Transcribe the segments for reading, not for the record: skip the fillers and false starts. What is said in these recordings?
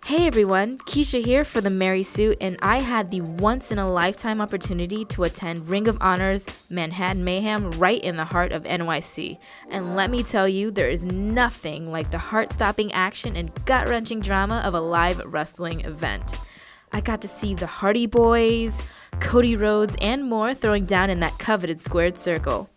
Hey everyone, Keisha here for the Mary Sue, and I had the once-in-a-lifetime opportunity to attend Ring of Honor's Manhattan Mayhem right in the heart of NYC. And let me tell you, there is nothing like the heart-stopping action and gut-wrenching drama of a live wrestling event. I got to see the Hardy Boys, Cody Rhodes, and more throwing down in that coveted squared circle.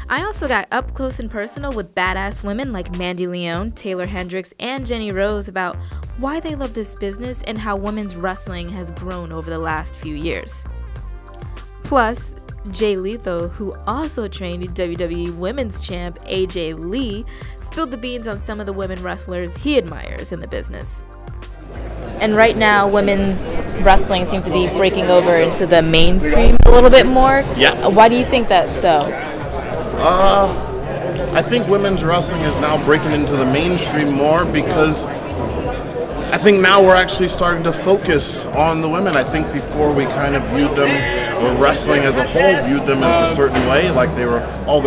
I also got up close and personal with badass women like Mandy Leon, Taylor Hendricks, and Jenny Rose about why they love this business and how women's wrestling has grown over the last few years. Plus, Jay Lethal, who also trained WWE Women's Champ AJ Lee, spilled the beans on some of the women wrestlers he admires in the business. And right now, women's wrestling seems to be breaking over into the mainstream a little bit more. Yeah. Why do you think that's so? I think women's wrestling is now breaking into the mainstream more because I think now we're actually starting to focus on the women. I think before we kind of viewed them, or wrestling as a whole viewed them as a certain way, like they're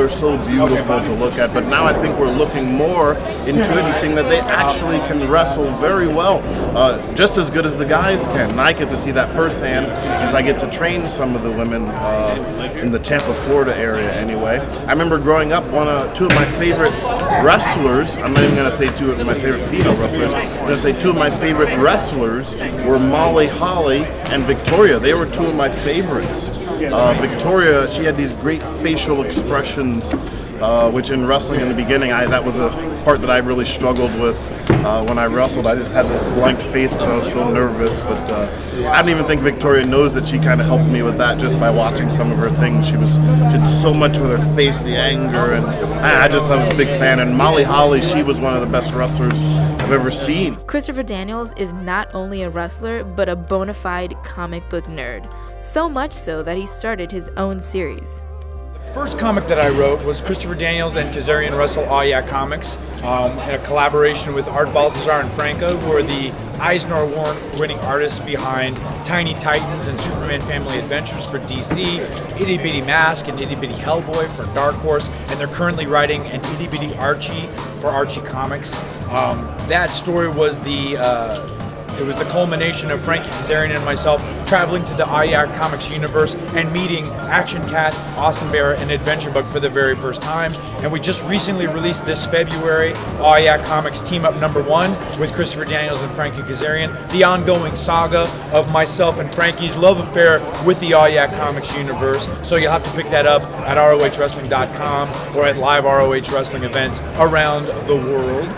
so beautiful to look at. But now I think we're looking more into it and seeing that they actually can wrestle very well, just as good as the guys can. And I get to see that firsthand as I get to train some of the women in the Tampa, Florida area anyway. I remember growing up, two of my favorite wrestlers, I'm not even going to say two of my favorite female wrestlers, I'm going to say two of my favorite wrestlers were Molly Holly and Victoria. They were two of my favorites. Victoria, she had these great facial expressions, which in wrestling in the beginning, that was a part that I really struggled with when I wrestled. I just had this blank face because I was so nervous, but I don't even think Victoria knows that she kind of helped me with that just by watching some of her things. She did so much with her face, the anger, and I was a big fan. And Molly Holly, she was one of the best wrestlers I've ever seen. Christopher Daniels is not only a wrestler, but a bona fide comic book nerd. So much so that he started his own series. The first comic that I wrote was Christopher Daniels and Kazarian Russell All Yeah Comics, in a collaboration with Art Balthazar and Franco, who are the Eisner Award-winning artists behind Tiny Titans and Superman Family Adventures for DC, Itty Bitty Mask and Itty Bitty Hellboy for Dark Horse, and they're currently writing an Itty Bitty Archie for Archie Comics. That story was it was the culmination of Frankie Kazarian and myself traveling to the IAC Comics universe and meeting Action Cat, Awesome Bear, and Adventure Bug for the very first time. And we just recently released this February IAC Comics Team Up #1 with Christopher Daniels and Frankie Kazarian, the ongoing saga of myself and Frankie's love affair with the IAC Comics universe. So you'll have to pick that up at ROHWrestling.com or at live ROH Wrestling events around the world.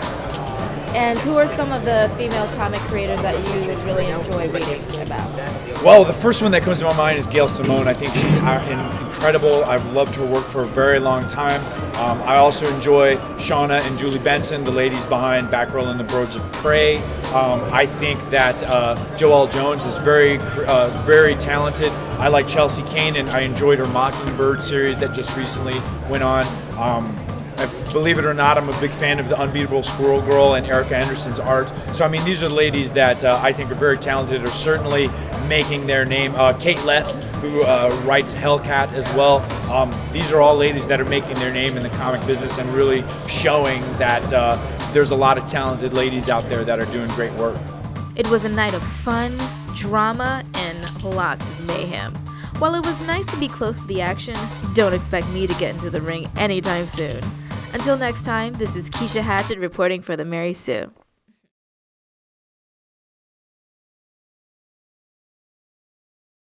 And who are some of the female comic creators that you would really enjoy reading about? Well, the first one that comes to my mind is Gail Simone. I think she's incredible. I've loved her work for a very long time. I also enjoy Shauna and Julie Benson, the ladies behind Batgirl and the Birds of Prey. I think that Joelle Jones is very talented. I like Chelsea Kane, and I enjoyed her Mockingbird series that just recently went on. Believe it or not, I'm a big fan of the Unbeatable Squirrel Girl and Erica Henderson's art. So, I mean, these are ladies that I think are very talented, are certainly making their name. Kate Leth, who writes Hellcat as well. These are all ladies that are making their name in the comic business and really showing that there's a lot of talented ladies out there that are doing great work. It was a night of fun, drama, and lots of mayhem. While it was nice to be close to the action, don't expect me to get into the ring anytime soon. Until next time, this is Keisha Hatchett reporting for the Mary Sue.